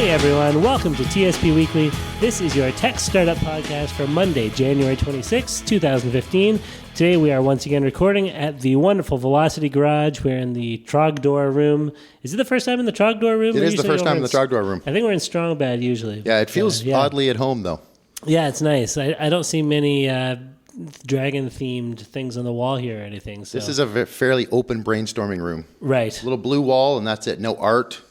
Hey everyone, welcome to TSP Weekly. This is your tech startup podcast for Monday, January 26, 2015. Today we are once again recording at the wonderful Velocity Garage. We're in the Trogdor room. Is it the first time in the Trogdor room? It is the first time in the Trogdor room. I think we're in Strongbad usually. Yeah, it feels oddly at home though. Yeah, it's nice. I don't see many dragon-themed things on the wall here or anything. So. This is a fairly open brainstorming room. Right. A little blue wall and that's it. No art,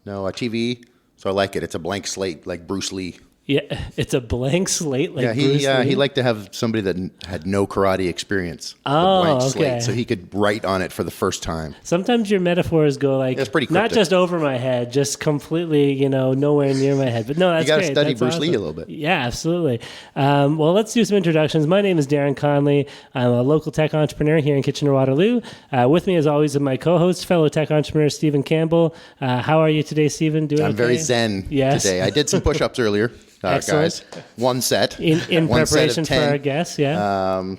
no TV. So I like it. It's a blank slate like Bruce Lee. Yeah, it's a blank slate like Bruce Lee. He liked to have somebody that had no karate experience. Oh, a blank okay. slate, so he could write on it for the first time. Sometimes your metaphors go like, it's pretty not just over my head, just completely, nowhere near my head. But no, that's great. You got to study that's Bruce awesome. Lee a little bit. Yeah, absolutely. Well, let's do some introductions. My name is Darren Conley. I'm a local tech entrepreneur here in Kitchener-Waterloo. With me, as always, is my co-host, fellow tech entrepreneur, Stephen Campbell. How are you today, Stephen? Doing I'm okay? very zen today. I did some push-ups earlier. Guys, one set in one preparation set for our guests. Yeah.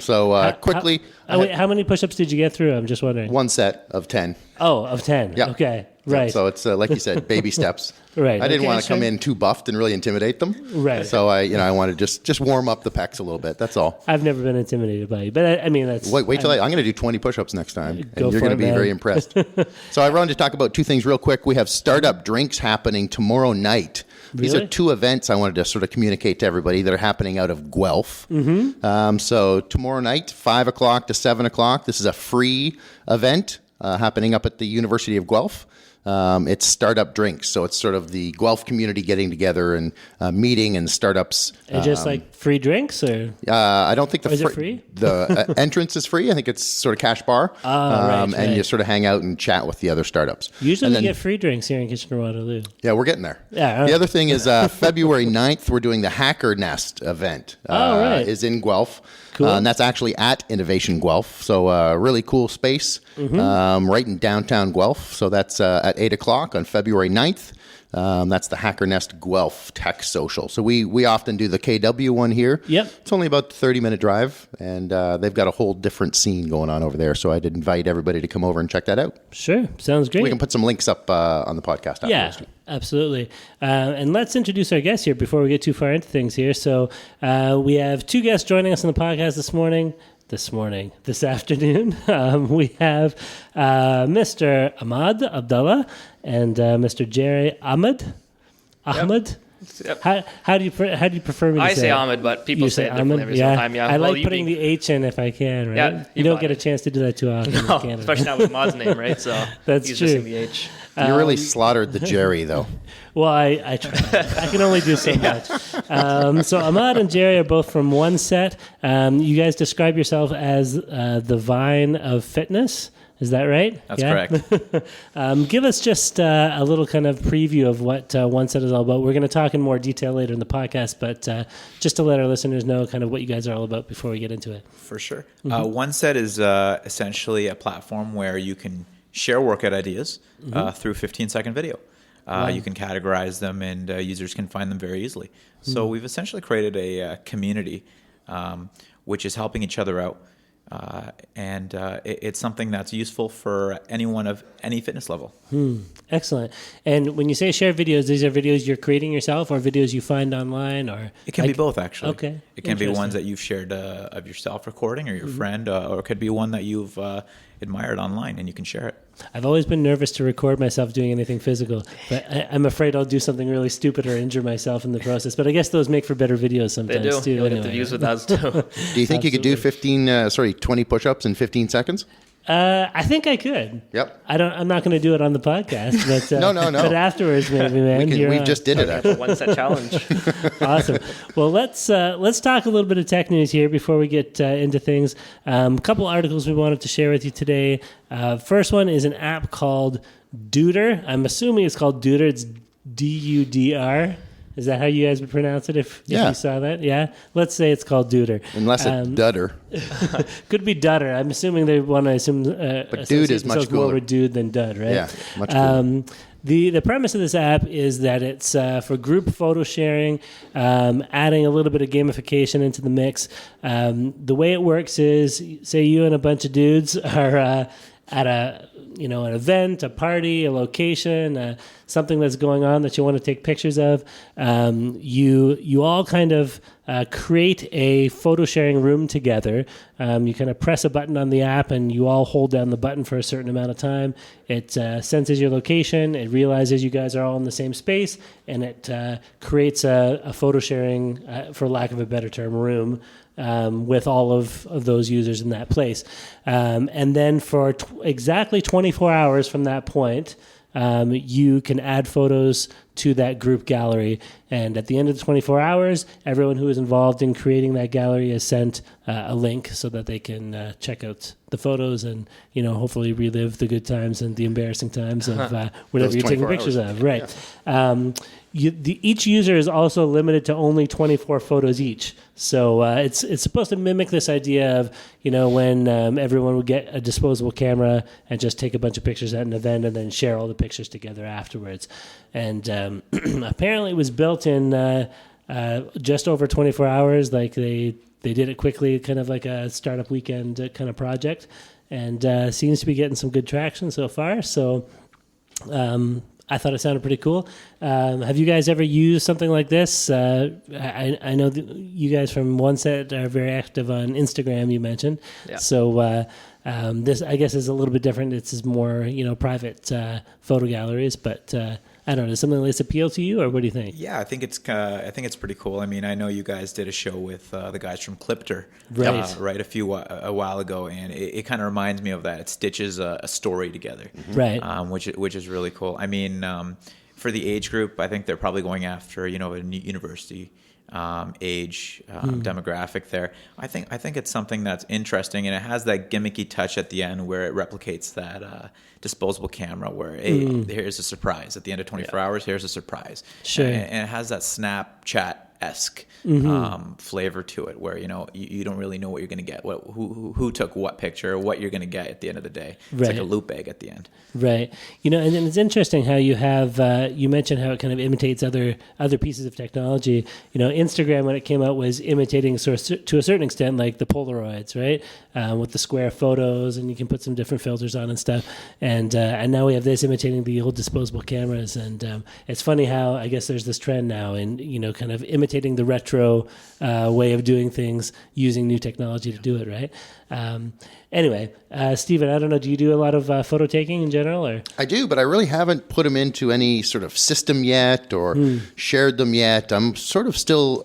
Quickly, how many push-ups did you get through? I'm just wondering. One set of 10. Oh, of 10. Yeah. Okay. Right. Yeah, so it's like you said, baby steps. Right. I didn't want to come in too buffed and really intimidate them. Right. So I wanted to just warm up the pecs a little bit. That's all. I've never been intimidated by you, but I mean that's. Wait till I'm going to do 20 push-ups next time, and you're going to be man. very impressed. So I wanted to talk about two things real quick. We have startup drinks happening tomorrow night. These Really? are two events I wanted to sort of communicate to everybody that are happening out of Guelph. Mm-hmm. So tomorrow night, 5 o'clock to 7 o'clock. This is a free event happening up at the University of Guelph. It's startup drinks, so it's sort of the Guelph community getting together and meeting and startups. And just like free drinks, or I don't think is it free? The entrance is free. I think it's sort of cash bar, and you sort of hang out and chat with the other startups. Usually we get free drinks here in Kitchener-Waterloo. Yeah, we're getting there. Yeah. The other thing is February 9th, we're doing the Hacker Nest event. Right. Is in Guelph. Cool. And that's actually at Innovation Guelph. So really cool space right in downtown Guelph. So that's at 8 o'clock on February 9th. That's the Hacker Nest Guelph Tech Social. So we often do the KW one here. Yep. It's only about a 30-minute drive, and they've got a whole different scene going on over there. So I did invite everybody to come over and check that out. Sure. Sounds great. We can put some links up on the podcast afterwards. Yeah, absolutely. And let's introduce our guests here before we get too far into things here. So we have two guests joining us on the podcast this afternoon. We have Mr. Ahmad, Abdullah, and Mr. Jarry, Ahmad. Yep. How do you prefer me to say? I say Ahmad, but people say it differently every single time. Yeah, I like putting the H in if I can. Right? Yeah, you don't get a chance to do that too often. No, in Canada. especially not with Ahmad's name, right? So that's he's true. using the H. You really slaughtered the Jarry, though. Well, I try. I can only do so much. So Ahmad and Jarry are both from OneSet. You guys describe yourself as the Vine of fitness. Is that right? That's correct. Give us just a little kind of preview of what OneSet is all about. We're going to talk in more detail later in the podcast, but just to let our listeners know kind of what you guys are all about before we get into it. For sure. OneSet is essentially a platform where you can share workout ideas through 15-second video. Wow. You can categorize them, and users can find them very easily. So we've essentially created a community which is helping each other out. And it's something that's useful for anyone of any fitness level. Excellent. And when you say share videos, these are videos you're creating yourself or videos you find online? Or it can be both, actually. Okay. It can be ones that you've shared of yourself recording or your friend, or it could be one that you've admired online and you can share it. I've always been nervous to record myself doing anything physical, but I'm afraid I'll do something really stupid or injure myself in the process. But I guess those make for better videos sometimes They do. too. You'll get the views with us too. Do you think you could do 20 push-ups in 15 seconds? I think I could. Yep. I'm not going to do it on the podcast, but No. But afterwards, maybe, man. We just did it. Actually. OneSet challenge. Awesome. Well, let's talk a little bit of tech news here before we get into things. A couple articles we wanted to share with you today. First one is an app called Dudr. I'm assuming it's called Dudr. It's Dudr. Is that how you guys would pronounce it if you saw that? Yeah? Let's say it's called Dudr. Unless it's Dudr. Could be Dudr. I'm assuming they want to assume... but Dude is much cooler. More with Dude than Dud, right? Yeah, much cooler. The premise of this app is that it's for group photo sharing, adding a little bit of gamification into the mix. The way it works is, say you and a bunch of dudes are at an event, a party, a location, something that's going on that you want to take pictures of, you all kind of create a photo sharing room together. You kind of press a button on the app and you all hold down the button for a certain amount of time. It senses your location. It realizes you guys are all in the same space, and it creates a photo sharing, for lack of a better term, room with all of those users in that place. And then for exactly 24 hours from that point, you can add photos to that group gallery. And at the end of the 24 hours, everyone who is involved in creating that gallery is sent a link so that they can check out the photos and, hopefully relive the good times and the embarrassing times of whatever you're taking pictures of. Right. Yeah. Each user is also limited to only 24 photos each. So it's supposed to mimic this idea of, when everyone would get a disposable camera and just take a bunch of pictures at an event and then share all the pictures together afterwards. And apparently it was built in just over 24 hours. Like they did it quickly, kind of like a startup weekend kind of project, and seems to be getting some good traction so far. So I thought it sounded pretty cool. Have you guys ever used something like this? I know that you guys from OneSet are very active on Instagram, you mentioned. Yeah. So this, I guess, is a little bit different. It's more, private photo galleries, but I don't know. Does something like this appeal to you, or what do you think? Yeah, I think it's pretty cool. I mean, I know you guys did a show with the guys from Clipter, right? A while ago, and it kind of reminds me of that. It stitches a story together, right? Which is really cool. I mean, for the age group, I think they're probably going after a university age demographic there. I think it's something that's interesting, and it has that gimmicky touch at the end where it replicates that disposable camera where here's a surprise at the end of 24 hours. Here's a surprise. Sure. And it has that Snapchat-esque flavor to it where you don't really know what you're going to get, who took what picture, what you're going to get at the end of the day. It's like a loop egg at the end. Right. And then it's interesting how you have you mentioned how it kind of imitates other pieces of technology. Instagram, when it came out, was imitating to a certain extent like the Polaroids, right? With the square photos, and you can put some different filters on and stuff. And now we have this imitating the old disposable cameras. And it's funny how I guess there's this trend now in kind of imitating the retro way of doing things using new technology to do it, right? Anyway, Stephen, I don't know, do you do a lot of photo taking in general? Or? I do, but I really haven't put them into any sort of system yet or shared them yet. I'm sort of still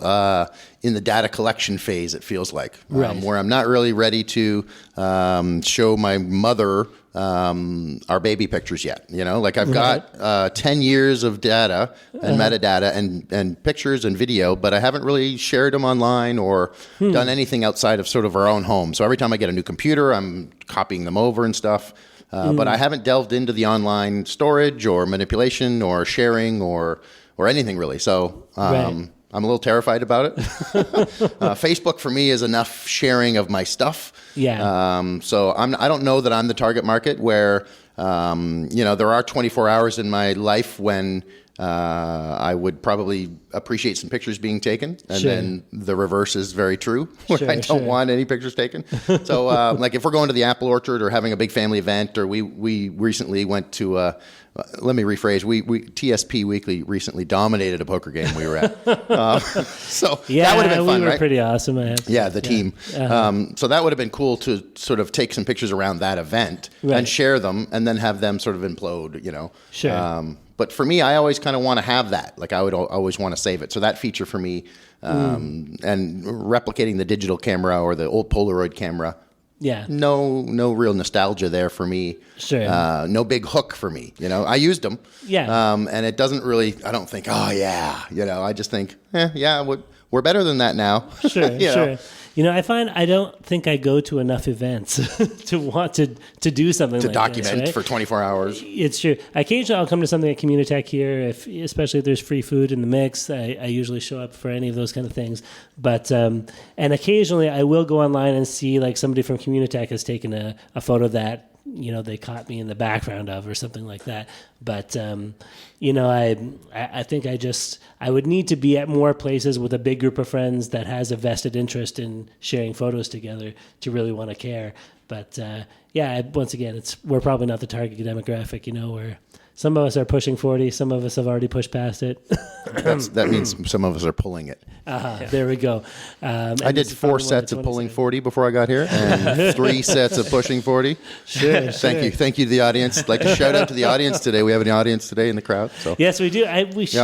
in the data collection phase, it feels like, where I'm not really ready to show my mother our baby pictures yet. Like I've got 10 years of data and metadata and pictures and video, but I haven't really shared them online or done anything outside of sort of our own home. So every time I get a new computer, I'm copying them over and stuff. But I haven't delved into the online storage or manipulation or sharing or anything really. So I'm a little terrified about it. Facebook for me is enough sharing of my stuff. Yeah. So I don't know that I'm the target market where, there are 24 hours in my life when I would probably appreciate some pictures being taken. And then the reverse is very true, where I don't want any pictures taken. So like if we're going to the apple orchard or having a big family event, or we recently went to let me rephrase. We TSP Weekly recently dominated a poker game we were at. So that would have been fun, we were right? pretty awesome. The team. So that would have been cool to sort of take some pictures around that event and share them, and then have them sort of implode. Sure. But for me, I always kind of want to have that. Like I would always want to save it. So that feature for me, and replicating the digital camera or the old Polaroid camera. Yeah. No real nostalgia there for me. Sure. No big hook for me. I used them. Yeah. And it doesn't really, I don't think, oh yeah. I just think, we're better than that now. Sure. Sure. I find I don't think I go to enough events to want to do something to like document this, right? for 24 hours. It's true. Occasionally I'll come to something at Communitech here, especially if there's free food in the mix. I usually show up for any of those kind of things. But and occasionally I will go online and see like somebody from Communitech has taken a photo that they caught me in the background of or something like that. But, I think I would need to be at more places with a big group of friends that has a vested interest in sharing photos together to really want to care. But, once again, we're probably not the target demographic, where some of us are pushing 40, some of us have already pushed past it. That means some of us are pulling it. There we go. I did 4 sets of pulling 40 before I got here, and 3 sets of pushing 40. Sure. Thank you to the audience. I'd like to shout out to the audience today. We have an audience today in the crowd. So. Yes, we do.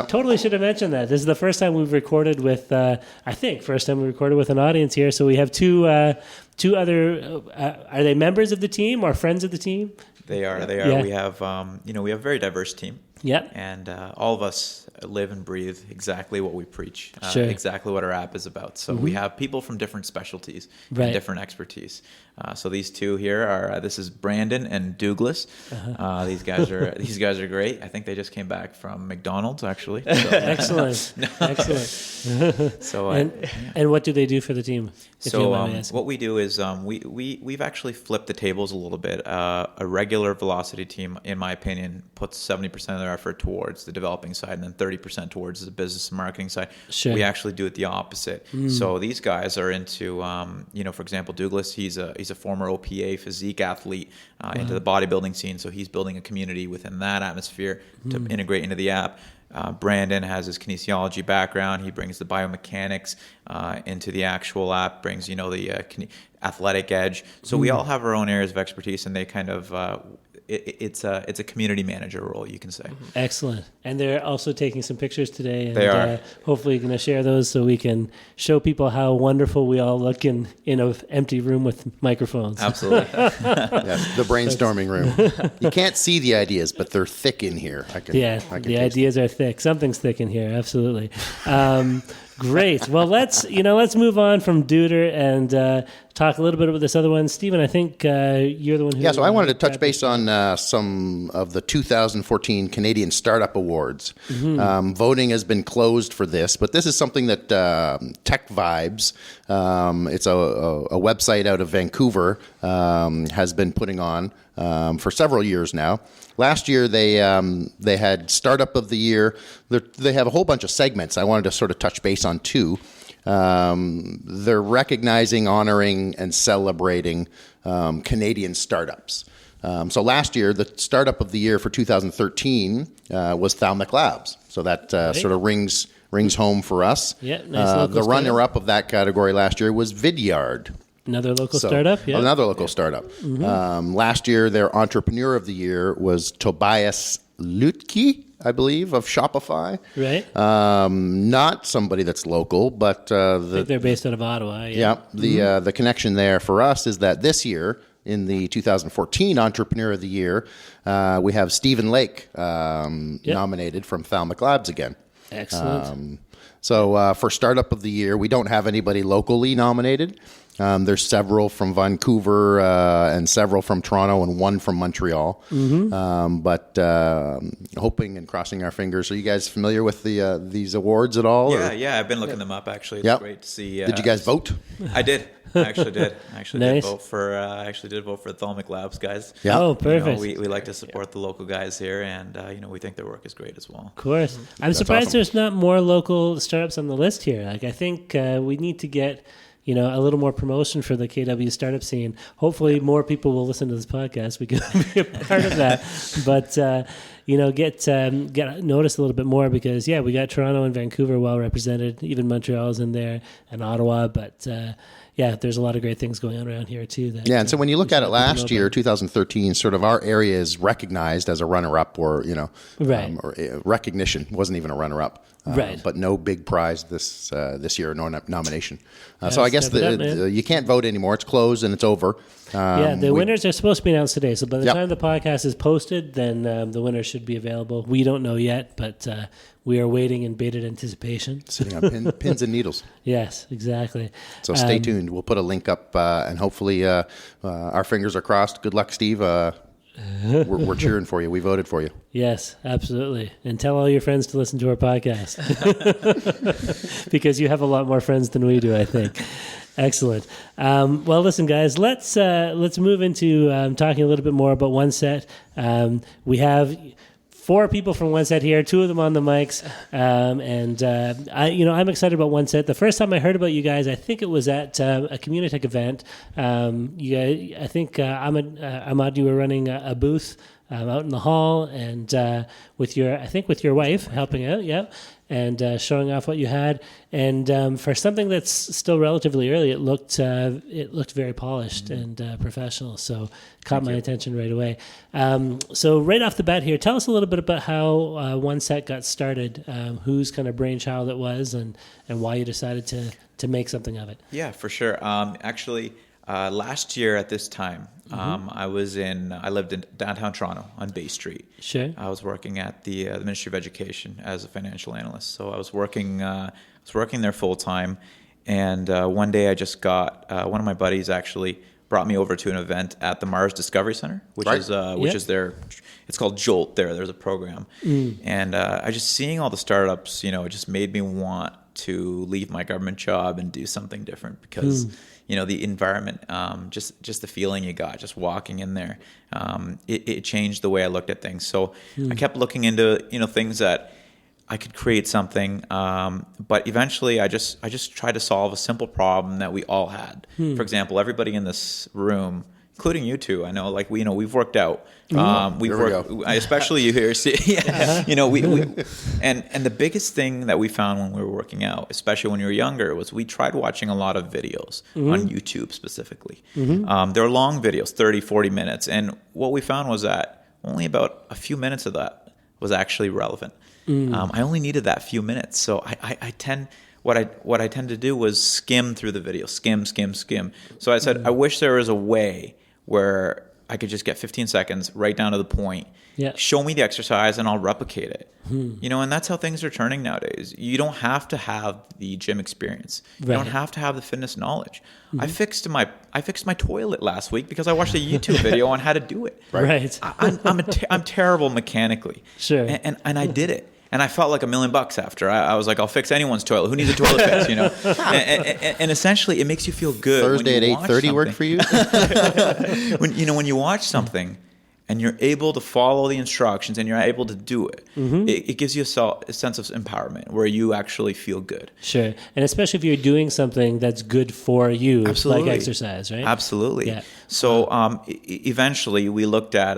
Totally should have mentioned that. This is the first time we've recorded with, first time we recorded with an audience here. So we have two other, are they members of the team or friends of the team? They are. Yeah. We have, we have a very diverse team. Yep. And all of us live and breathe exactly what we preach, Sure. exactly what our app is about. So we have people from different specialties and different expertise. So these two here are this is Brandon and Douglas. These guys are great. I think they just came back from McDonald's actually. So. Excellent. So and what do they do for the team? So what we do is we've actually flipped the tables a little bit. A regular velocity team, in my opinion, puts 70% of their effort towards the developing side and then 30% towards the business and marketing side. Sure. We actually do it the opposite. So these guys are into, for example, Douglas, he's a former OPA physique athlete into the bodybuilding scene. So he's building a community within that atmosphere to integrate into the app. Brandon has his kinesiology background. He brings the biomechanics into the actual app, brings, the athletic edge. So we all have our own areas of expertise, and they kind of, it's a community manager role, you can say. Excellent. And they're also taking some pictures today. And, they are. Hopefully going to share those so we can show people how wonderful we all look in an empty room with microphones. Absolutely. Yes, the brainstorming room. You can't see the ideas, but they're thick in here. I can the ideas are thick. Something's thick in here. Absolutely. Great. Well, let's move on from Dudr and talk a little bit about this other one. Stephen, I think you're the one who... Yeah, so I wanted to touch base on some of the 2014 Canadian Startup Awards. Voting has been closed for this, but this is something that Tech Vibes, it's a website out of Vancouver, has been putting on for several years now. Last year, they had Startup of the Year. They have a whole bunch of segments. I wanted to sort of touch base on 2. They're recognizing, honoring, and celebrating Canadian startups. So last year, the Startup of the Year for 2013 was Thalmic Labs. So that sort of rings home for us. Yeah, nice the runner-up of that category last year was Vidyard. Another local startup? Yeah. Another local startup. Last year, their Entrepreneur of the Year was Tobias Lutke, I believe, of Shopify. Right. Not somebody that's local, but... I think they're based out of Ottawa. Yeah. The connection there for us is that this year, in the 2014 Entrepreneur of the Year, we have Stephen Lake nominated from Thalmic Labs again. Excellent. So for Startup of the Year, we don't have anybody locally nominated. There's several from Vancouver and several from Toronto and one from Montreal. But hoping and crossing our fingers. Are you guys familiar with these awards at all? Yeah, I've been looking them up actually. It's great to see. Did you guys vote? I did. I actually did. Nice. Did vote for. I actually did vote for the Thalmic Labs guys. Yeah. Oh, perfect. We like to support the local guys here, and we think their work is great as well. Of course. I'm surprised there's not more local startups on the list here. Like, I think we need to get a little more promotion for the KW startup scene. Hopefully more people will listen to this podcast. We can be a part of that. But, get noticed a little bit more because, we got Toronto and Vancouver well represented. Even Montreal's in there and Ottawa. But, there's a lot of great things going on around here, too. And so when you look at it last year, 2013, sort of our area is recognized as a runner-up or, or recognition. Wasn't even a runner-up. Right. But no big prize this year, no nomination. So I guess you can't vote anymore. It's closed and it's over. The winners are supposed to be announced today. So by the time the podcast is posted, then the winners should be available. We don't know yet, but we are waiting in bated anticipation. Sitting on pins and needles. Yes, exactly. So stay tuned. We'll put a link up, and hopefully our fingers are crossed. Good luck, Steve. We're cheering for you. We voted for you. Yes, absolutely. And tell all your friends to listen to our podcast because you have a lot more friends than we do, I think. Excellent. Well, listen, guys, let's move into talking a little bit more about OneSet. We have 4 people from OneSet here, 2 of them on the mics, I'm excited about OneSet. The first time I heard about you guys, I think it was at a Communitech event. I think Ahmad, you were running a booth out in the hall, and with your wife helping out, and showing off what you had. And for something that's still relatively early, it looked very polished and professional. So caught my attention right away. So right off the bat here, tell us a little bit about how OneSet got started, whose kind of brainchild it was, and why you decided to make something of it. Yeah, for sure. Actually, last year at this time, I lived in downtown Toronto on Bay Street. Sure. I was working at the Ministry of Education as a financial analyst. So I was working there full time. And one day I just got one of my buddies actually brought me over to an event at the Mars Discovery Center, which is it's called Jolt. There's a program, and I just seeing all the startups. It just made me want to leave my government job and do something different because. The environment, just the feeling you got, just walking in there, it changed the way I looked at things. So I kept looking into, things that I could create something. But eventually I just tried to solve a simple problem that we all had. For example, everybody in this room, including you two, I know, we've worked out. We've worked, especially you here. And the biggest thing that we found when we were working out, especially when you were younger, was we tried watching a lot of videos on YouTube specifically. They were long videos, 30, 40 minutes. And what we found was that only about a few minutes of that was actually relevant. I only needed that few minutes. So what I tend to do was skim through the video, skim. So I said, I wish there was a way where I could just get 15 seconds right down to the point, show me the exercise, and I'll replicate it. And that's how things are turning nowadays. You don't have to have the gym experience. You don't have to have the fitness knowledge. I fixed my toilet last week because I watched a YouTube video on how to do it. Right. I'm terrible mechanically. Sure. And I did it. And I felt like $1 million after. I was like, I'll fix anyone's toilet. Who needs a toilet fix? And essentially, it makes you feel good. Thursday at 8:30 work for you? when you watch something and you're able to follow the instructions and you're able to do it, it gives you a sense of empowerment where you actually feel good. Sure, and especially if you're doing something that's good for you, Absolutely. Like exercise, right? Absolutely. Yeah. So eventually, we looked at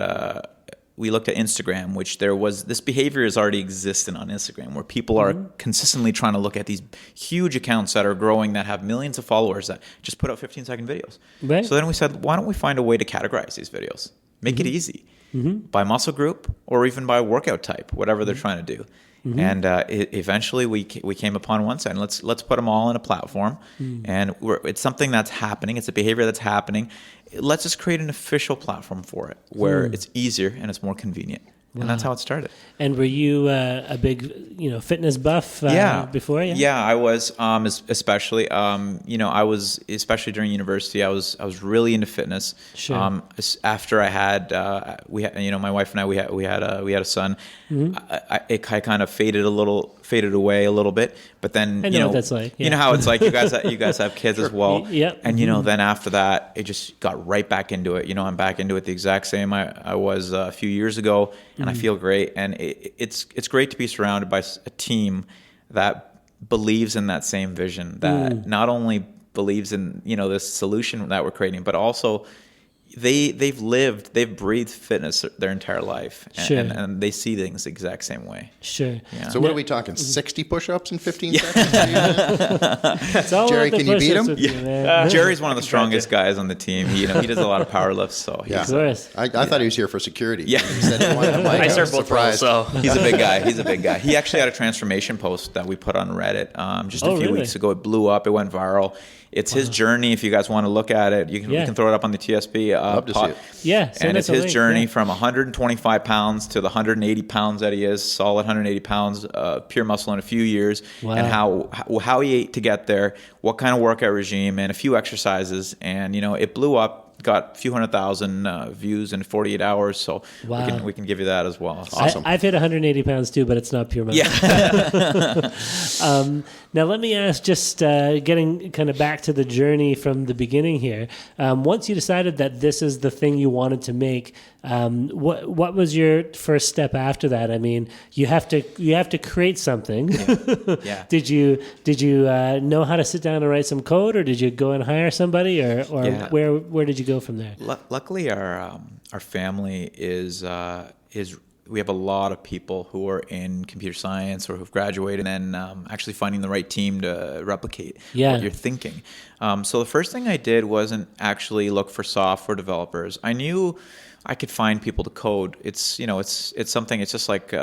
Instagram, which this behavior is already existent on Instagram, where people are consistently trying to look at these huge accounts that are growing, that have millions of followers, that just put out 15-second videos. Right. So then we said, why don't we find a way to categorize these videos? Make it easy by muscle group or even by workout type, whatever they're trying to do. And eventually we came upon OneSet, and let's put them all in a platform. And it's something that's happening. It's a behavior that's happening. Let's just create an official platform for it where it's easier and it's more convenient. Wow. And that's how it started. And were you a big, fitness buff before? Yeah, I was. Especially, I was, especially during university. I was really into fitness. Sure. After I had, my wife and I, we had a son. It kind of faded away a little bit. But then, I know what that's like. Yeah. You know how it's like. You guys have kids as well. Yep. And then after that, it just got right back into it. I'm back into it the exact same I was a few years ago. And I feel great, and it's great to be surrounded by a team that believes in that same vision, that not only believes in this solution that we're creating, but also they've breathed fitness their entire life, and they see things the exact same way. Sure. Yeah. So what are we talking? 60 push-ups in 15 seconds? Jarry, can you beat him? Jarry's one of the strongest guys on the team. He does a lot of power lifts. So I thought he was here for security. Yeah. He said he wanted the mic. I serve both roles, so he's a big guy. He actually had a transformation post that we put on Reddit just a few weeks ago. It blew up. It went viral. It's his journey. If you guys want to look at it, we can throw it up on the TSP. Love to see it. Yeah, and it's his journey from 125 pounds to the 180 pounds that he is, solid 180 pounds, pure muscle in a few years, and how he ate to get there, what kind of workout regime, and a few exercises, and it blew up. got a few 100,000 views in 48 hours. So wow. we can give you that as well. Awesome. I've hit 180 pounds too, but it's not pure muscle. Yeah. Now let me ask, just getting kind of back to the journey from the beginning here. Once you decided that this is the thing you wanted to make, what was your first step after that? I mean, you have to create something. Yeah. Did you know how to sit down and write some code, or did you go and hire somebody, or Yeah. where did you go from there? Luckily, our family is we have a lot of people who are in computer science or who've graduated, and actually finding the right team to replicate what you're thinking. So the first thing I did wasn't actually look for software developers. I knew I could find people to code. It's something. It's just like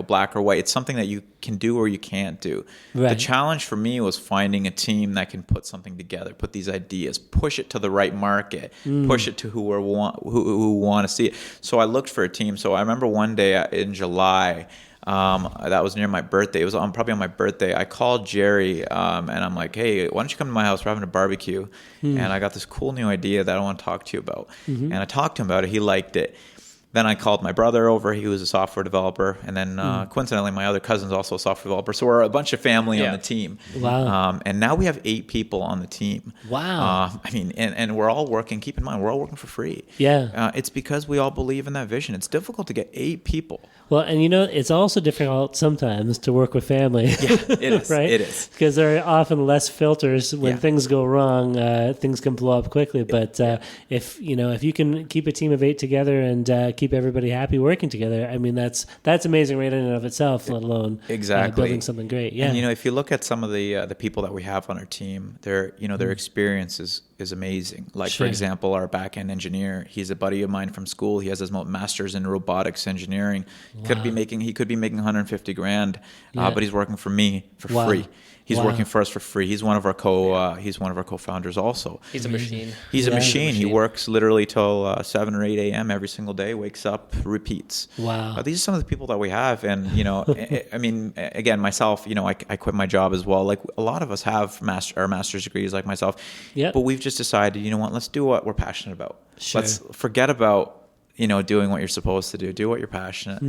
black or white. It's something that you can do or you can't do. Right. The challenge for me was finding a team that can put something together, put these ideas, push it to the right market, push it to who want to see it. So I looked for a team. So I remember one day in July, that was near my birthday. It was probably on my birthday. I called Jarry, and I'm like, hey, why don't you come to my house? We're having a barbecue. And I got this cool new idea that I want to talk to you about. And I talked to him about it. He liked it. Then I called my brother over. He was a software developer. And then coincidentally, my other cousin's also a software developer. So we're a bunch of family on the team. Wow. And now we have 8 people on the team. Wow. And we're all working. Keep in mind, we're all working for free. Yeah. It's because we all believe in that vision. It's difficult to get 8 people. Well, and it's also difficult sometimes to work with family. Yeah, it is. Right? It is. Because there are often less filters when things go wrong. Things can blow up quickly. But if you can keep a team of 8 together and keep everybody happy working together, I mean, that's amazing right in and of itself, let alone building something great. Yeah. And if you look at some of the people that we have on our team, their experience is amazing. Like, for example, our back-end engineer, he's a buddy of mine from school. He has his master's in robotics engineering. He could be making $150,000, but he's working for me for free. He's working for us for free. He's one of our co-founders also. He's a machine. He's a machine. He works literally till 7 or 8 a.m. every single day, wakes up, repeats. Wow. These are some of the people that we have. And, I mean, again, myself, I quit my job as well. Like, a lot of us have our master's degrees like myself. Yep. But we've just decided, let's do what we're passionate about. Sure. Let's forget about doing what you're supposed to do. Do what you're passionate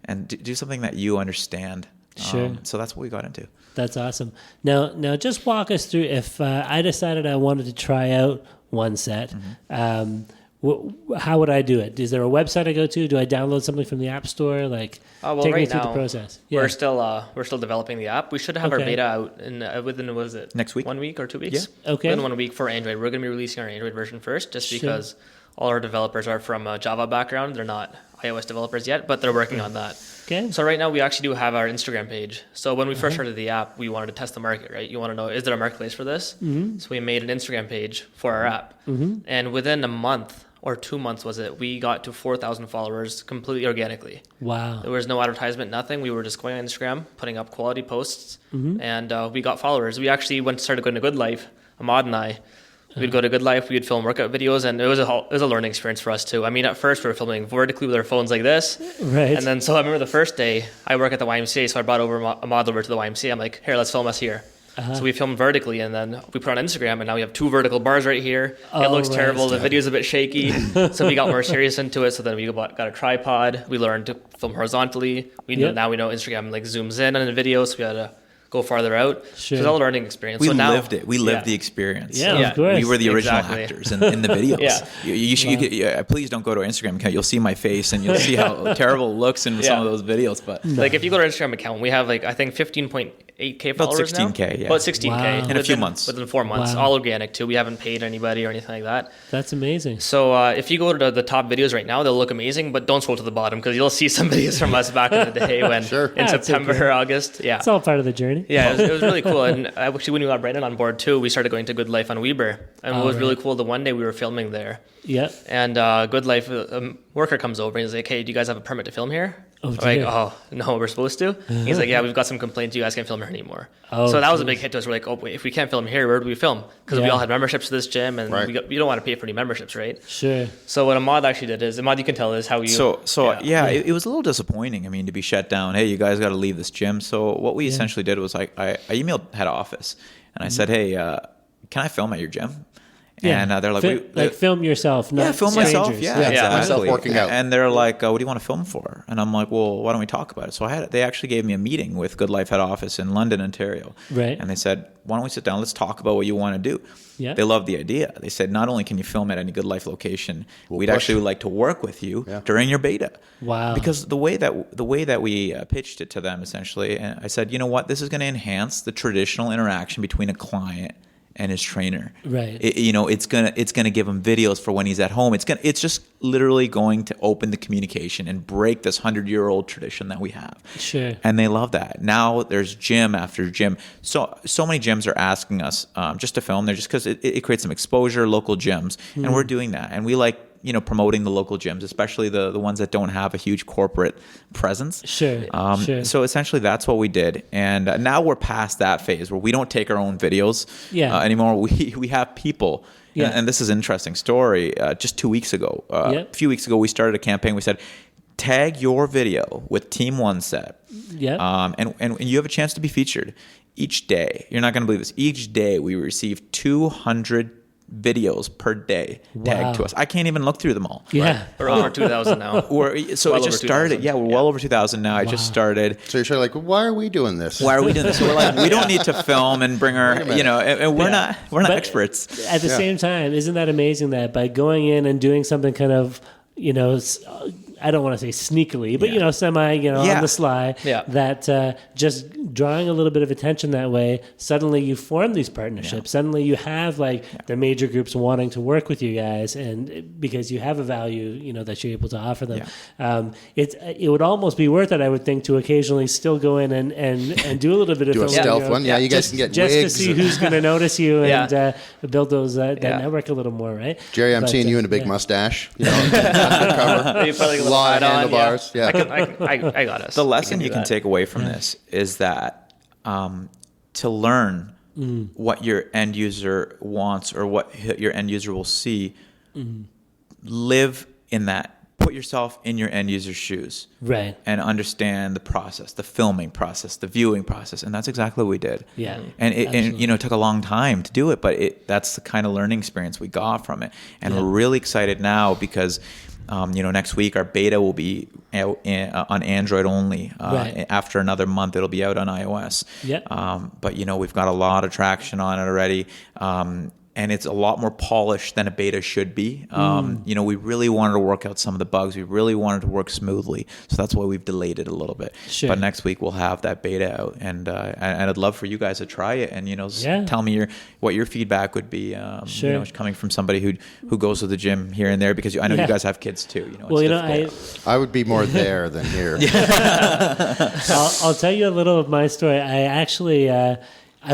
and do something that you understand. Sure. So that's what we got into. That's awesome. Now, just walk us through. If I decided I wanted to try out OneSet, how would I do it? Is there a website I go to? Do I download something from the App Store? Like, take me through the process. Yeah. We're still developing the app. We should have our beta out within next week? 1 week or 2 weeks? Yeah. Okay. Within 1 week for Android. We're going to be releasing our Android version first, just because all our developers are from a Java background. They're not iOS developers yet, but they're working on that. Okay. So right now we actually do have our Instagram page. So when we first started the app, we wanted to test the market, right? You want to know, is there a marketplace for this? Mm-hmm. So we made an Instagram page for our app. Mm-hmm. And within a month or 2 months, we got to 4,000 followers completely organically. Wow. There was no advertisement, nothing. We were just going on Instagram, putting up quality posts, and we got followers. We actually started going to Good Life, Ahmad and I. We'd go to Good Life, we'd film workout videos, and it was a learning experience for us too. I mean, at first we were filming vertically with our phones like this. Right. And then, so I remember the first day, I work at the YMCA, so I brought Ahmad over to the YMCA. I'm like, here, let's film us here. So we filmed vertically, and then we put on Instagram, and now we have 2 vertical bars right here. It looks terrible. The video's a bit shaky. So we got more serious into it. So then we got a tripod. We learned to film horizontally. Now we know Instagram zooms in on the video, so we had to go farther out. Sure. So it's all a learning experience. We lived it. We lived the experience. Yeah, of course. We were the original actors in the videos. Please don't go to our Instagram account. You'll see my face and you'll see how terrible it looks in some of those videos. But if you go to our Instagram account, we have I think 15.8K followers now. About 16K, yeah. About 16K. In a few months. Within 4 months. All organic too. We haven't paid anybody or anything like that. That's amazing. So if you go to the top videos right now, they'll look amazing, but don't scroll to the bottom because you'll see some videos from us back in the day when in September or August. Yeah. It's all part of the journey. Yeah, it was really cool. And actually, when we got Brandon on board too, we started going to Good Life on Weber. And it was really cool. The one day we were filming there. Yeah. And Good Life, a worker comes over and he's like, hey, do you guys have a permit to film here? Like, no, we're supposed to. He's like, yeah, we've got some complaints. You guys can't film here anymore. So that was a big hit to us. We're like, wait, if we can't film here, where do we film? Because we all had memberships to this gym, and you don't want to pay for any memberships, right? Sure. So what Ahmad actually did is, Ahmad, you can tell us how you... It was a little disappointing. I mean, to be shut down. Hey, you guys got to leave this gym. So what we essentially did was I emailed head office, and I said, hey, can I film at your gym? Yeah. And they're like, film yourself, not film strangers. myself. Yeah, exactly. Myself working out. And they're like, what do you want to film for? And I'm like, well, why don't we talk about it? So they actually gave me a meeting with Good Life head office in London, Ontario. Right. And they said, why don't we sit down? Let's talk about what you want to do. Yeah. They loved the idea. They said, not only can you film at any Good Life location, we'd actually like to work with you during your beta. Wow. Because the way that we pitched it to them, essentially, and I said, you know what, this is going to enhance the traditional interaction between a client and his trainer. Right. It's gonna give him videos for when he's at home. It's just literally going to open the communication and break this 100-year-old tradition that we have. Sure. And they love that. Now there's gym after gym. So many gyms are asking us just to film there, just because it creates some exposure, local gyms, and we're doing that. And we like promoting the local gyms, especially the ones that don't have a huge corporate presence. Sure. Sure. So essentially that's what we did. And now we're past that phase where we don't take our own videos anymore. We have people. Yeah. And this is an interesting story. Just 2 weeks ago, a few weeks ago, we started a campaign. We said, tag your video with Team OneSet. Yeah. And you have a chance to be featured each day. You're not going to believe this. Each day we receive 200 videos per day tagged to us. I can't even look through them all. Yeah. Right? We're over 2,000 now. So it just started. Yeah, we're well over 2,000 now. It just started. So you're sort of like, well, why are we doing this? Why are we doing this? So we're like, we don't need to film and bring our, and we're not But experts. At the same time, isn't that amazing that by going in and doing something kind of, I don't want to say sneakily, but semi, on the sly, that just drawing a little bit of attention that way, suddenly you form these partnerships. Suddenly you have the major groups wanting to work with you guys, and because you have a value, that you're able to offer them. It would almost be worth it, I would think, to occasionally still go in and do a little bit of do a stealth one. Yeah, you guys can get just wigs to see who's going to notice you and build those that Yeah. network a little more, right? Jerry, I'm seeing you in a big mustache. Undercover. You put like a little Lot of hat on, handlebars. Yeah. I got us. The lesson We you do can that. take away from this is that to learn what your end user wants or what your end user will see, live in that. Put yourself in your end user's shoes, Right. and understand the process, the filming process, the viewing process, and that's exactly what we did. Yeah, and it took a long time to do it, but that's the kind of learning experience we got from it, and we're really excited now because. Next week our beta will be out on Android only. Right. After another month, it'll be out on iOS. Yeah. But we've got a lot of traction on it already. And it's a lot more polished than a beta should be. We really wanted to work out some of the bugs. We really wanted to work smoothly. So that's why we've delayed it a little bit. Sure. But next week we'll have that beta out. And I'd love for you guys to try it and, tell me what your feedback would be, coming from somebody who goes to the gym here and there, because I know you guys have kids too. I would be more there than here. I'll tell you a little of my story. I actually, I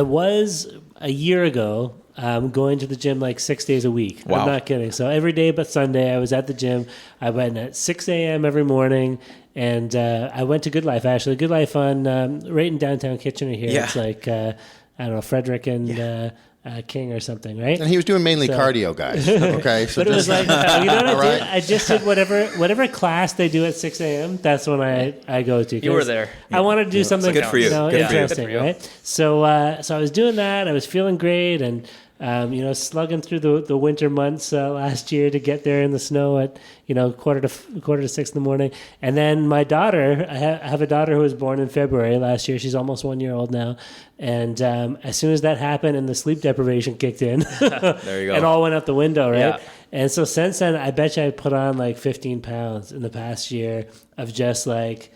was a year ago going to the gym like 6 days a week. Wow. I'm not kidding. So every day but Sunday, I was at the gym. I went at 6 a.m. every morning, and I went to Good Life, actually. Good Life on right in downtown Kitchener here. Yeah. It's like, I don't know, Frederick and King or something, right? And he was doing mainly cardio, guys. Okay, so But it was like, you know what I All did? right. I just did whatever class they do at 6 a.m. That's when I go to. You were there. I wanted to do something Good for you. Good for you. interesting, Good for you. right? So I was doing that. I was feeling great, and slugging through the winter months last year to get there in the snow at quarter to 6 in the morning. And then my daughter, I have a daughter who was born in February last year. She's almost 1 year old now. And as soon as that happened and the sleep deprivation kicked in, There you go. it all went out the window, right? Yeah. And so since then, I bet you I put on like 15 pounds in the past year of just like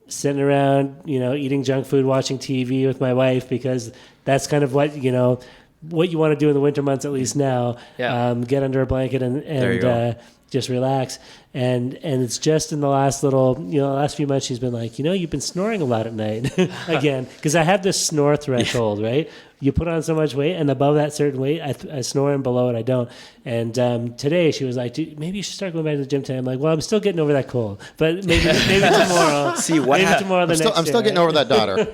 sitting around, eating junk food, watching TV with my wife, because that's kind of what you want to do in the winter months, at least now. Yeah. Get under a blanket There you go. and just relax. And it's just in the last last few months, she's been like, you've been snoring a lot at night again, because I have this snore threshold, right? You put on so much weight, and above that certain weight, I snore, and below it, I don't. And today she was like, "Dude, maybe you should start going back to the gym today." I'm like, "Well, I'm still getting over that cold, but maybe tomorrow." See, what maybe hap- tomorrow the next I'm still day, getting over that daughter.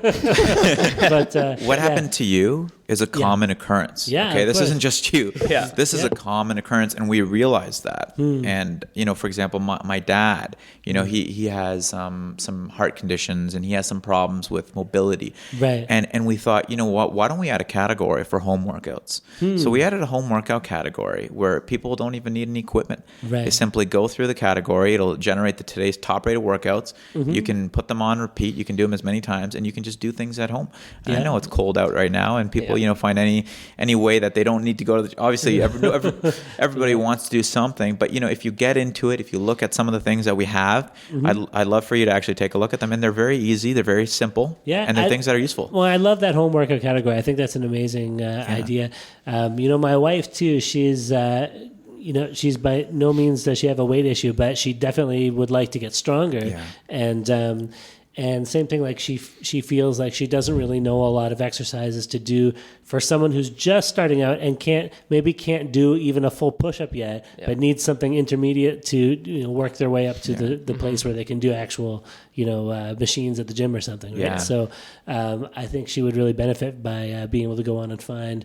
But What happened to you is a common occurrence. Yeah, Okay. of This course. isn't just you. Yeah. This is a common occurrence, and we realize that. And for example, my dad, he has some heart conditions, and he has some problems with mobility. Right. And we thought, why don't we add a category for home workouts. So we added a home workout category where people don't even need any equipment. Right. They simply go through the category. It'll generate today's top rated workouts. You can put them on repeat. You can do them as many times, and you can just do things at home. And I know it's cold out right now, and people, find any way that they don't need to go to the, obviously everybody wants to do something, but if you get into it, if you look at some of the things that we have, I'd love for you to actually take a look at them, and they're very easy, they're very simple, and they're things that are useful. Well, I love that home workout category. I think that's an amazing idea. My wife too, she's she's by no means does she have a weight issue, but she definitely would like to get stronger. And same thing, like she feels like she doesn't really know a lot of exercises to do for someone who's just starting out and can't do even a full push-up yet, but needs something intermediate to work their way up to the place where they can do actual machines at the gym or something. Right? Yeah. So I think she would really benefit by being able to go on and find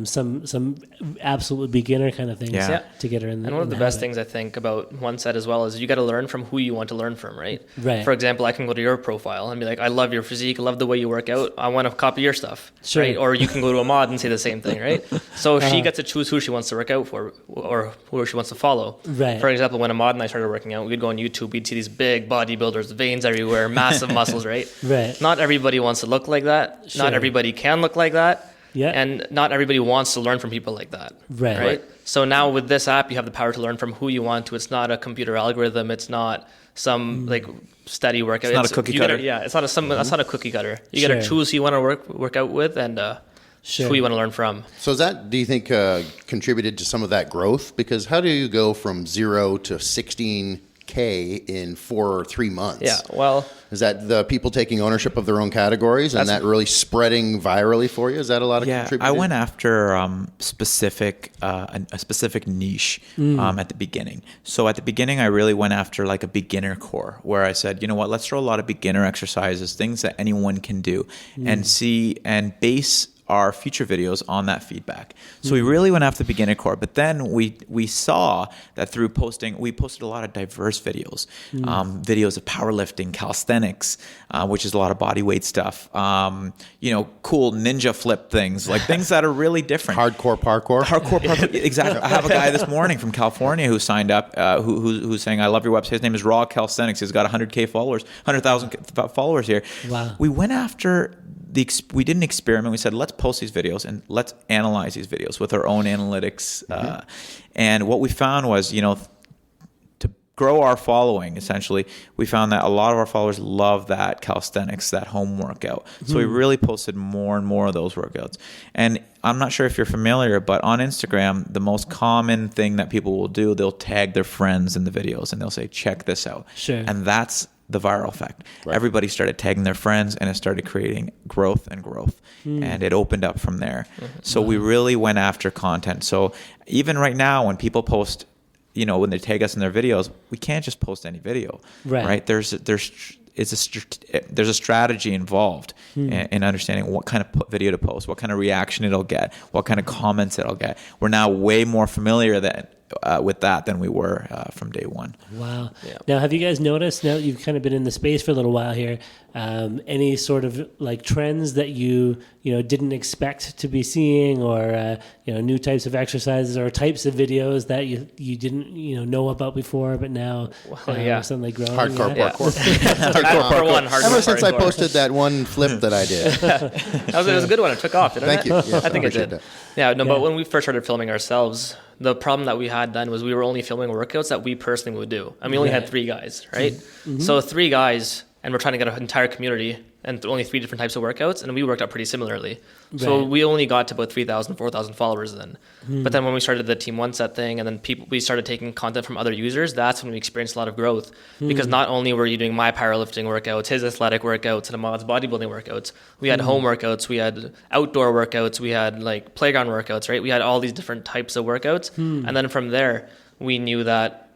some absolute beginner kind of things to get her in. And one of the best things I think about OneSet as well is you got to learn from who you want to learn from, right? Right. For example, I can go to your profile and be like, I love your physique, I love the way you work out, I want to copy your stuff. Sure. Right? Or you can go to Ahmad and say the same thing, right? So she gets to choose who she wants to work out for or who she wants to follow. Right. For example, when Ahmad and I started working out, we'd go on YouTube, we'd see these big bodybuilders, veins everywhere, massive muscles, right? Right. Not everybody wants to look like that. Sure. Not everybody can look like that. Yeah. And not everybody wants to learn from people like that. Right. So now with this app, you have the power to learn from who you want to. It's not a computer algorithm. It's not some steady workout. It's not a cookie cutter. It's not that's not a cookie cutter. You got to choose who you want to work out with and who you want to learn from. So do you think, contributed to some of that growth? Because how do you go from 0 to 16K in 4 or 3 months? Yeah, well... Is that the people taking ownership of their own categories and that really spreading virally for you? Is that a lot of contributing? I went after a specific niche at the beginning. So at the beginning, I really went after like a beginner core where I said, you know what, let's throw a lot of beginner exercises, things that anyone can do and base our future videos on that feedback. So we really went after the beginner core, but then we saw that through posting, we posted a lot of diverse videos, videos of powerlifting, calisthenics, which is a lot of body weight stuff, cool ninja flip things, like things that are really different. Hardcore parkour. Exactly. I have a guy this morning from California who signed up, who's saying, I love your website. His name is Raw Calisthenics. He's got 100K followers, 100,000 followers here. Wow. We went after we did an experiment. We said, let's post these videos and let's analyze these videos with our own analytics. And what we found was, to grow our following, essentially, we found that a lot of our followers love that calisthenics, that home workout. So we really posted more and more of those workouts. And I'm not sure if you're familiar, but on Instagram, the most common thing that people will do, they'll tag their friends in the videos and they'll say, check this out. Sure. And that's the viral effect. Right. Everybody started tagging their friends and it started creating growth. And it opened up from there. So we really went after content. So even right now when people post, when they tag us in their videos, we can't just post any video, right? There's a strategy involved in understanding what kind of video to post, what kind of reaction it'll get, what kind of comments it'll get. We're now way more familiar with that than we were from day one. Wow. Yeah. Now, have you guys noticed, now that you've kind of been in the space for a little while here, any sort of like trends that you didn't expect to be seeing, or new types of exercises or types of videos that you didn't know about before, but now suddenly growing? Hardcore parkour. Hardcore parkour. Ever since I posted that one flip that I did. It was a good one. It took off, didn't it? Thank you. Yes, I think it did. that. But when we first started filming ourselves, the problem that we had then was we were only filming workouts that we personally would do. And we only had 3 guys, right? So 3 guys, and we're trying to get an entire community and only 3 different types of workouts, and we worked out pretty similarly. So we only got to about 3,000, 4,000 followers then. But then when we started the Team OneSet thing, and then we started taking content from other users, that's when we experienced a lot of growth. Because not only were you doing my powerlifting workouts, his athletic workouts, and Ahmad's bodybuilding workouts, we had home workouts, we had outdoor workouts, we had like playground workouts, right? We had all these different types of workouts. And then from there, we knew that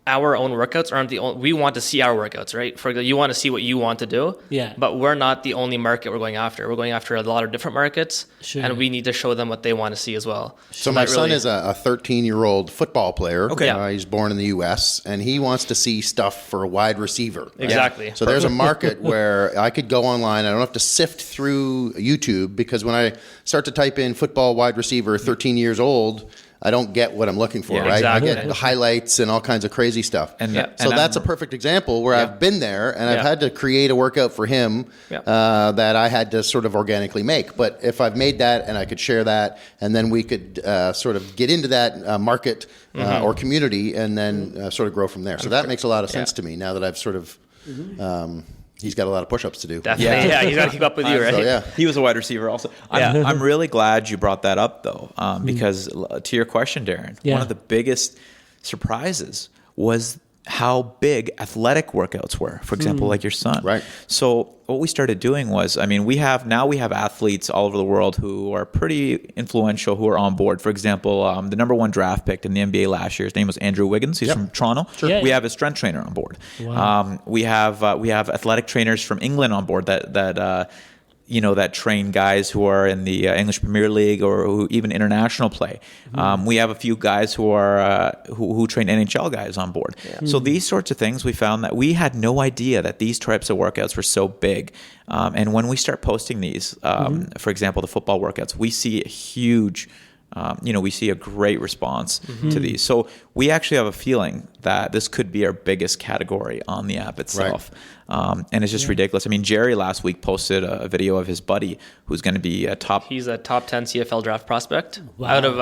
our own workouts aren't the only, we want to see our workouts, right? You want to see what you want to do. Yeah. But we're not the only market we're going after. We're going after a lot of different markets, Sure. and we need to show them what they want to see as well. So my that son really- is a 13-year-old football player. Okay. Yeah. He's born in the U.S., and he wants to see stuff for a wide receiver. right? Exactly. So there's a market where I could go online. I don't have to sift through YouTube, because when I start to type in football wide receiver 13 years old, I don't get what I'm looking for, Yeah, right? exactly. I get the highlights and all kinds of crazy stuff. And Yeah. So and that's a I'm- perfect example where I've been there, and I've Yeah. had to create a workout for him Yeah. that I had to sort of organically make. But if I've made that and I could share that, and then we could sort of get into that market or community, and then sort of grow from there. So that makes a lot of sense to me now that I've sort of, he's got a lot of push-ups to do. Definitely. Yeah. He's got to keep up with you, right? So yeah. He was a wide receiver also. I'm really glad you brought that up, though, because to your question, Darren, Yeah. one of the biggest surprises was how big athletic workouts were. For example, like your son. Right. So what we started doing was, I mean, we have athletes all over the world who are pretty influential, who are on board. For example, the number 1 draft pick in the NBA last year, his name was Andrew Wiggins. He's from Toronto. Sure. Yeah, We yeah. have a strength trainer on board. Wow. We have athletic trainers from England on board that train guys who are in the English Premier League or who even international play. We have a few guys who are who train NHL guys on board. So these sorts of things, we found that we had no idea that these types of workouts were so big. And when we start posting these, for example, the football workouts, we see a huge. We see a great response to these. So we actually have a feeling that this could be our biggest category on the app itself. And it's just ridiculous. I mean, Jarry last week posted a video of his buddy who's going to be a top. He's a top 10 CFL draft prospect. Wow. Out of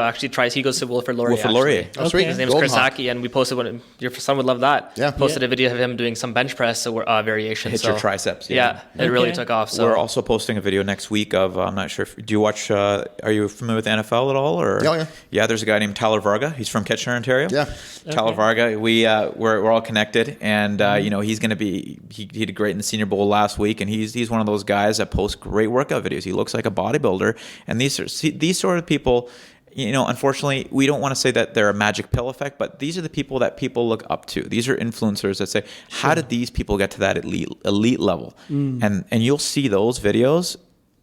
he goes to Wilfrid Laurier. Wilfrid Laurier. actually. Oh, sweet. Okay. His name's Golden Chris Hawk. Hackey, and we posted one. Your son would love that. Yeah. Posted a video of him doing some bench press variation. Hit your triceps, Yeah, yeah. it really Okay. took off. So We're also posting a video next week of, I'm not sure if, do you watch, are you familiar with the NFL at all? Or? Oh, yeah. Yeah, there's a guy named Tyler Varga. He's from Kitchener, Ontario. Yeah. Tyler Varga, we're all connected, and he's going to be, he did great in the Senior Bowl last week, and he's one of those guys that posts great workout videos. He looks like a bodybuilder, and these sort of people, unfortunately, we don't want to say that they're a magic pill effect, but these are the people that people look up to. These are influencers that say, how did these people get to that elite level? And you'll see those videos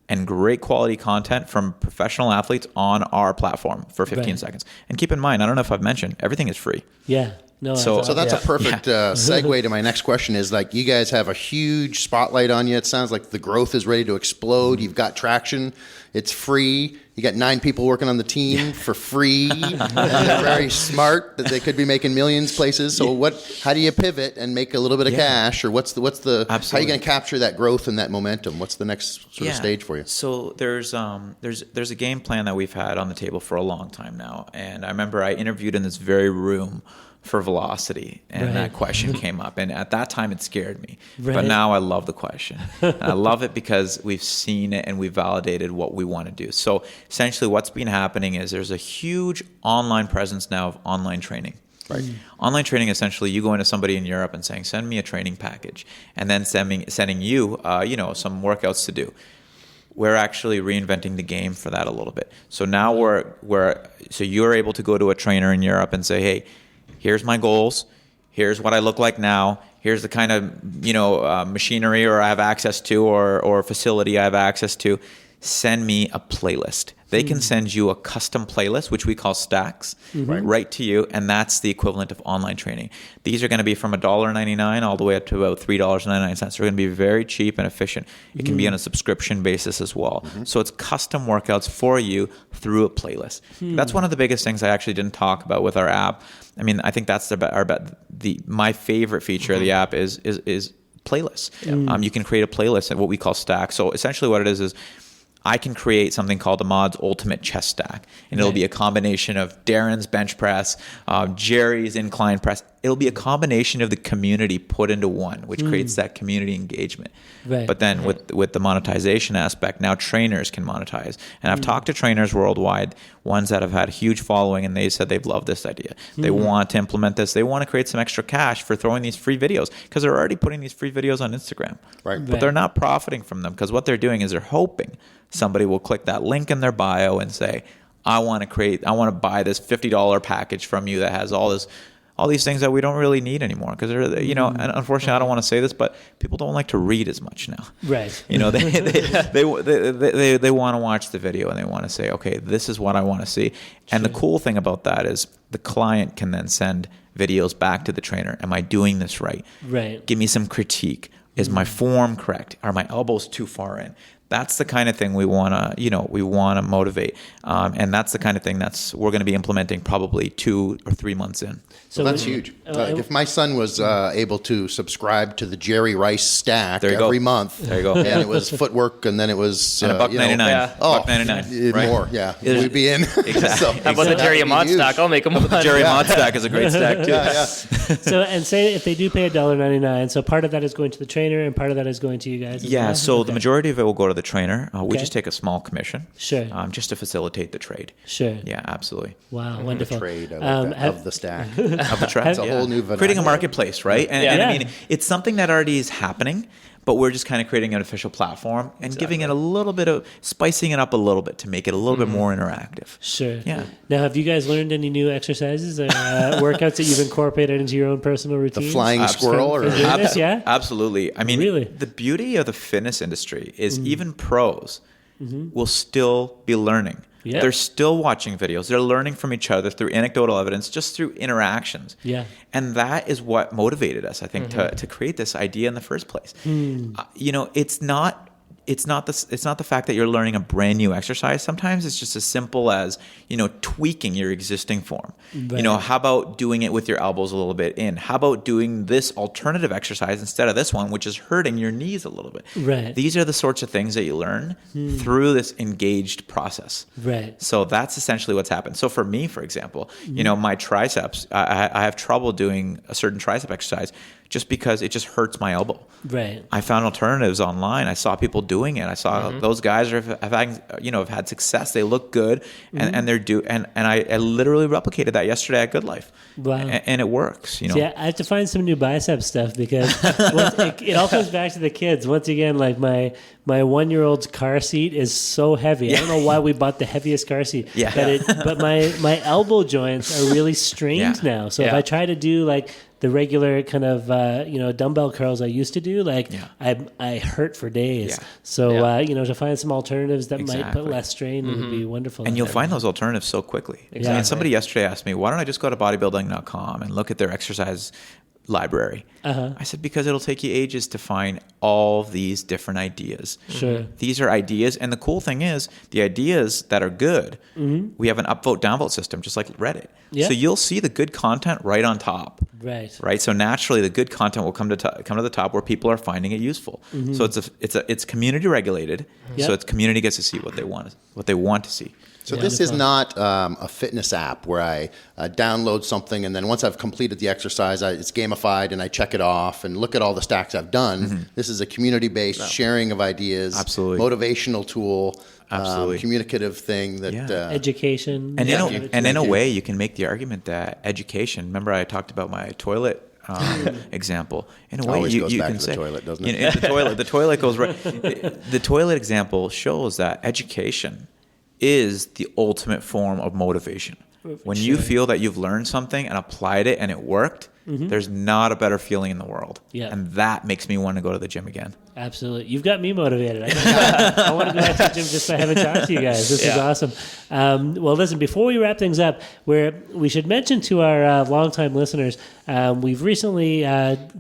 and great quality content from professional athletes on our platform for 15 seconds. And keep in mind, I don't know if I've mentioned, everything is free. Yeah. No. So that's yeah. a perfect segue to my next question is, like, you guys have a huge spotlight on you. It sounds like the growth is ready to explode. You've got traction. It's free. You got 9 people working on the team for free. And they're very smart that they could be making millions places. So how do you pivot and make a little bit of cash, or what's the how are you going to capture that growth and that momentum? What's the next sort of stage for you? So there's a game plan that we've had on the table for a long time now. And I remember I interviewed in this very room for velocity, and that question came up, and at that time it scared me, but now I love the question. And I love it because we've seen it and we've validated what we want to do. So essentially what's been happening is there's a huge online presence now of online training. Right. Online training, essentially, you go into somebody in Europe and saying, send me a training package, and then sending you some workouts to do. We're actually reinventing the game for that a little bit. So now so you're able to go to a trainer in Europe and say, hey, here's my goals. Here's what I look like now. Here's the kind of machinery or I have access to or facility I have access to. Send me a playlist. They can send you a custom playlist, which we call stacks, right to you, and that's the equivalent of online training. These are going to be from $1.99 all the way up to about $3.99. They're going to be very cheap and efficient. It can be on a subscription basis as well. So it's custom workouts for you through a playlist. That's one of the biggest things I actually didn't talk about with our app. I mean, I think that's my favorite feature of the app is playlists. You can create a playlist at what we call stacks. So essentially what it is I can create something called Ahmad's Ultimate Chest Stack, and it'll be a combination of Darren's bench press, Jarry's incline press. It'll be a combination of the community put into one, which creates that community engagement. Right. But then with the monetization aspect, now trainers can monetize. And I've talked to trainers worldwide, ones that have had a huge following, and they said they've loved this idea. They want to implement this. They want to create some extra cash for throwing these free videos, because they're already putting these free videos on Instagram. Right. But they're not profiting from them, because what they're doing is they're hoping somebody will click that link in their bio and say, I want to buy this $50 package from you that has all this all these things that we don't really need anymore because they're, you know, and unfortunately I don't want to say this, but people don't like to read as much now. Right. You know, they want to watch the video and they want to say, okay, this is what I want to see. And the cool thing about that is the client can then send videos back to the trainer. Am I doing this right? Right. Give me some critique. Is my form correct? Are my elbows too far in? That's the kind of thing we want to motivate. And that's the kind of thing we're going to be implementing probably 2 or 3 months in. So that's huge. If my son was able to subscribe to the Jarry Rice stack every month, there you go. And it was footwork, and then it was and $1.99. Yeah. $1.99. Right? More. Yeah, we'd be in. Exactly. So, How about the Jarry Ahmad stack? I'll make them one. The Jarry Ahmad stack is a great stack too. Yeah. So, and say if they do pay $1.99, so part of that is going to the trainer and part of that is going to you guys. Yeah. So the majority of it will go to the trainer. We just take a small commission. Sure. Just to facilitate the trade. Sure. Yeah, absolutely. Wow, wonderful. The trade of the stack. Of the trade. It's a whole new vernacular. Creating a marketplace, right? And Yeah. I mean, it's something that already is happening, but we're just kind of creating an official platform and giving it a little bit of, spicing it up a little bit to make it a little bit more interactive. Sure. Yeah. Now, have you guys learned any new exercises or workouts that you've incorporated into your own personal routine? The flying squirrel, or Yeah. Absolutely. I mean, Really? the beauty of the fitness industry is even pros will still be learning. Yeah. They're still watching videos. They're learning from each other through anecdotal evidence, just through interactions. Yeah. And that is what motivated us, I think, to create this idea in the first place. You know, it's not the fact that you're learning a brand new exercise. Sometimes it's just as simple as, you know, tweaking your existing form. Right. You know, how about doing it with your elbows a little bit in? How about doing this alternative exercise instead of this one, which is hurting your knees a little bit? Right. These are the sorts of things that you learn through this engaged process. Right. So that's essentially what's happened. So for me, for example, you know, my triceps, I have trouble doing a certain tricep exercise just because it just hurts my elbow. Right. I found alternatives online. I saw people doing it. I saw those guys have had success. They look good, and they're and I literally replicated that yesterday at Good Life. Wow. And it works. You know. Yeah, I have to find some new bicep stuff because it all comes back to the kids. Once again, like my 1-year-old's car seat is so heavy. I don't know why we bought the heaviest car seat. Yeah. But my elbow joints are really strained now. So if I try to do like the regular kind of dumbbell curls I used to do, I hurt for days. Yeah. So to find some alternatives that might put less strain would be wonderful. And you'll find those alternatives so quickly. Exactly. And somebody yesterday asked me, why don't I just go to bodybuilding.com and look at their exercise library? I said, because it'll take you ages to find all these different ideas. Sure. These are ideas. And the cool thing is, the ideas that are good, we have an upvote, downvote system, just like Reddit. Yeah. So you'll see the good content right on top. Right. So naturally, the good content will come to the top where people are finding it useful. So it's community regulated. Yep. So it's community gets to see what they want to see. So this is not a fitness app where I download something and then once I've completed the exercise, it's gamified and I check it off and look at all the stacks I've done. This is a community-based sharing of ideas, Absolutely. Motivational tool, Absolutely. Communicative thing that Education. And in a way, you can make the argument that education. Remember, I talked about my toilet example. In a way, always you goes back can to say the toilet, doesn't it? You know, the toilet goes right. The toilet example shows that education is the ultimate form of motivation. When you feel that you've learned something and applied it and it worked, there's not a better feeling in the world. Yeah. And that makes me want to go to the gym again. Absolutely. You've got me motivated. I want to go back to the gym just by having talked to you guys. This is awesome. Well, listen, before we wrap things up, we should mention to our longtime listeners, we've recently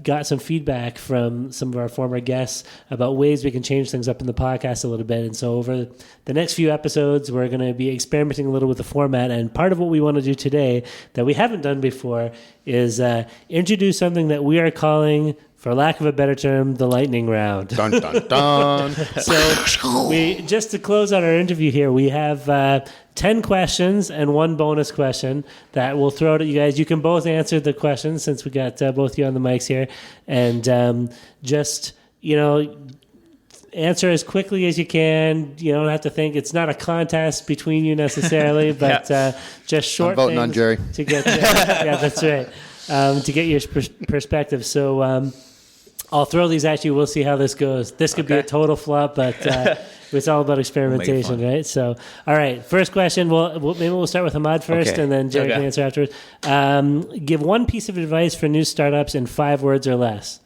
got some feedback from some of our former guests about ways we can change things up in the podcast a little bit. And so over the next few episodes, we're going to be experimenting a little with the format. And part of what we want to do today that we haven't done before is introduce something that we are calling, for lack of a better term, the lightning round. dun, dun, dun. So just to close out our interview here, we have 10 questions and one bonus question that we'll throw at you guys. You can both answer the questions since we got both of you on the mics here. And answer as quickly as you can. You don't have to think. It's not a contest between you necessarily, but just short I'm voting things on Jarry. to get yeah, that's right. To get your perspective. So I'll throw these at you. We'll see how this goes. This could be a total flop, but It's all about experimentation, fun. right? So, all right, first question. Maybe we'll start with Ahmad first, Okay. and then Jarry can answer afterwards. Give one piece of advice for new startups in 5 words or less.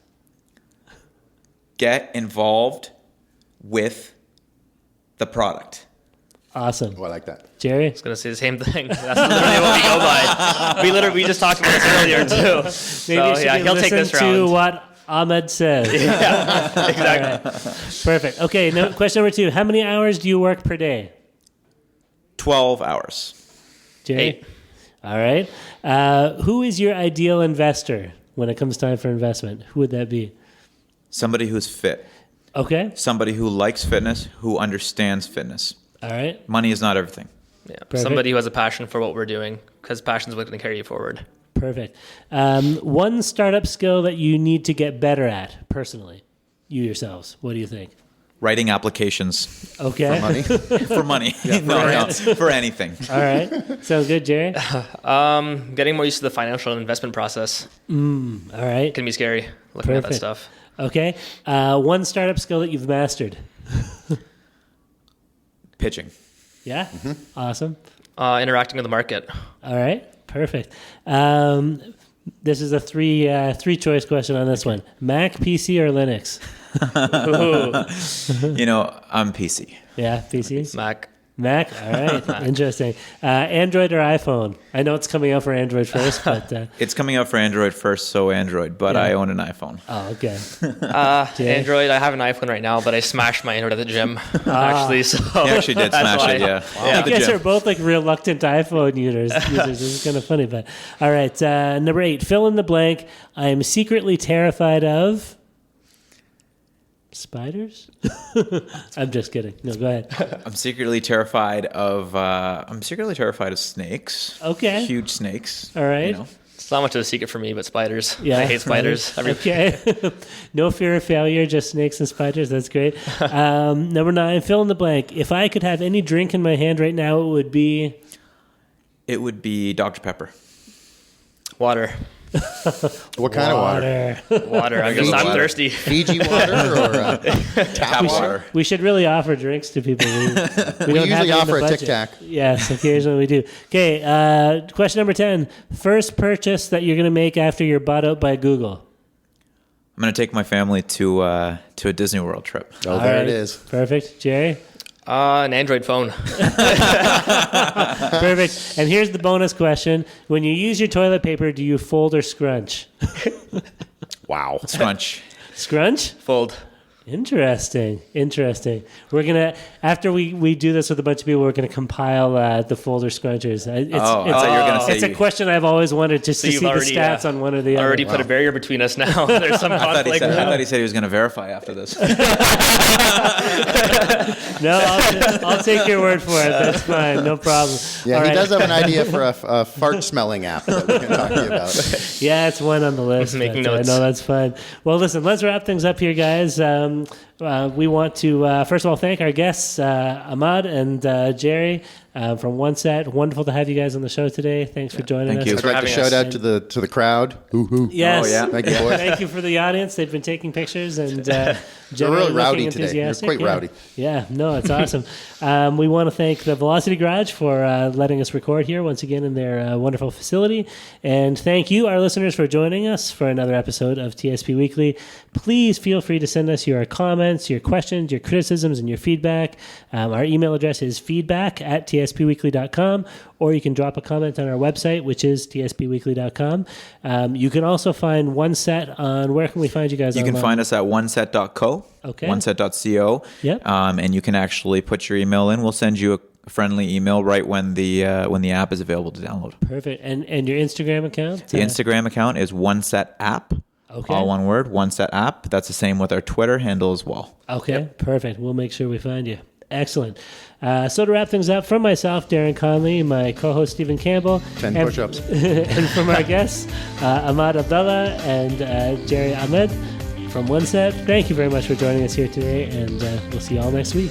Get involved with the product. Awesome. Oh, I like that. Jarry? I was going to say the same thing. That's literally what we go by. We just talked about this earlier, too. Maybe So, you should yeah, he'll take this listen to round. what Ahmad says. Yeah, exactly. Perfect. Okay, question number 2. How many hours do you work per day? 12 hours. Jarry? 8. All right. Who is your ideal investor when it comes time for investment? Who would that be? Somebody who's fit. Okay. Somebody who likes fitness, who understands fitness. All right. Money is not everything. Yeah. Perfect. Somebody who has a passion for what we're doing, because passion is what's going to carry you forward. Perfect. One startup skill that you need to get better at personally, you yourselves. What do you think? Writing applications Okay. For money. for money. No, for anything. All right. Sounds good, Jarry. Getting more used to the financial and investment process All right. can be scary looking at that Perfect. stuff. Okay. One startup skill that you've mastered. Pitching. Yeah. Awesome. Interacting with the market. All right. Perfect. This is a three choice question on this one. Mac, PC, or Linux? I'm PC. Yeah, PC. Mac. Mac. All right. Interesting. Android or iPhone? I know it's coming out for Android first, but It's coming out for Android first, so Android, but Yeah. I own an iPhone. oh, okay. Jay? Android. I have an iPhone right now, but I smashed my Android at the gym, actually. So He actually did that's smash why. it, yeah. Yeah. At the You guys gym. are both like reluctant iPhone users. This is kind of funny, but all right. Number 8, fill in the blank. I am secretly terrified of spiders. I'm just kidding. No, go ahead. I'm secretly terrified of snakes. Okay. Huge snakes. All right. It's not much of a secret for me, but spiders. Yeah, I hate spiders. Okay. No fear of failure, just snakes and spiders. That's great. Number 9, fill in the blank. If I could have any drink in my hand right now, it would be It would be Dr. Pepper. Water. What kind of water? Water. I'm Water. thirsty. Fiji water or tap water? We should really offer drinks to people. We don't usually have it in the offer a budget. Tic Tac. Yes, occasionally we do. Okay, question number 10. First purchase that you're going to make after you're bought out by Google. I'm going to take my family to a Disney World trip. Oh, All there right. it is. Perfect. Jarry? An Android phone. Perfect. And here's the bonus question. When you use your toilet paper, do you fold or scrunch? Wow. Scrunch. Scrunch? Fold. Interesting. We're going to, after we do this with a bunch of people, we're going to compile the folder scrunchers. I thought you were going to say It's a question I've always wanted just to you've see the already, stats on one or the other. Already put a barrier between us now. There's some I conflict. thought he said he was going to verify after this. No, I'll take your word for it. That's fine. No problem. Yeah, All he right. does have an idea for a fart smelling app that we can talk to you about. Yeah, it's one on the list. Making but, notes. No, that's fine. Well, listen, let's wrap things up here, guys. We want to, first of all, thank our guests, Ahmad and Jarry from OneSet. Wonderful to have you guys on the show today. Thanks for joining Thank us. you. I'd like to having shout us. out to the crowd. Hoo-hoo. Yes. Oh, yeah. Thank you, boys. Thank you for the audience. They've been taking pictures and They're generally really rowdy looking today. They're enthusiastic. quite Yeah. rowdy. Yeah, no, it's awesome. We want to thank the Velocity Garage for letting us record here once again in their wonderful facility. And thank you, our listeners, for joining us for another episode of TSP Weekly. Please feel free to send us your comments, your questions, your criticisms, and your feedback. Our email address is feedback@tspweekly.com, or you can drop a comment on our website, which is tspweekly.com. You can also find OneSet on, where can we find you guys You online? can find us at oneset.co, Okay. oneset.co. Yep. And you can actually put your email in. We'll send you a friendly email right when the app is available to download. Perfect. And your Instagram account? The Instagram account is OneSet app. Okay. All one word, OneSet app. That's the same with our Twitter handle as well. Okay, perfect. We'll make sure we find you. Excellent. So to wrap things up, from myself, Darren Conley, my co-host Stephen Campbell, 10 and- push-ups. and from our guests, Ahmad Abdullah and Jarry Ahmad from OneSet. Thank you very much for joining us here today, and we'll see you all next week.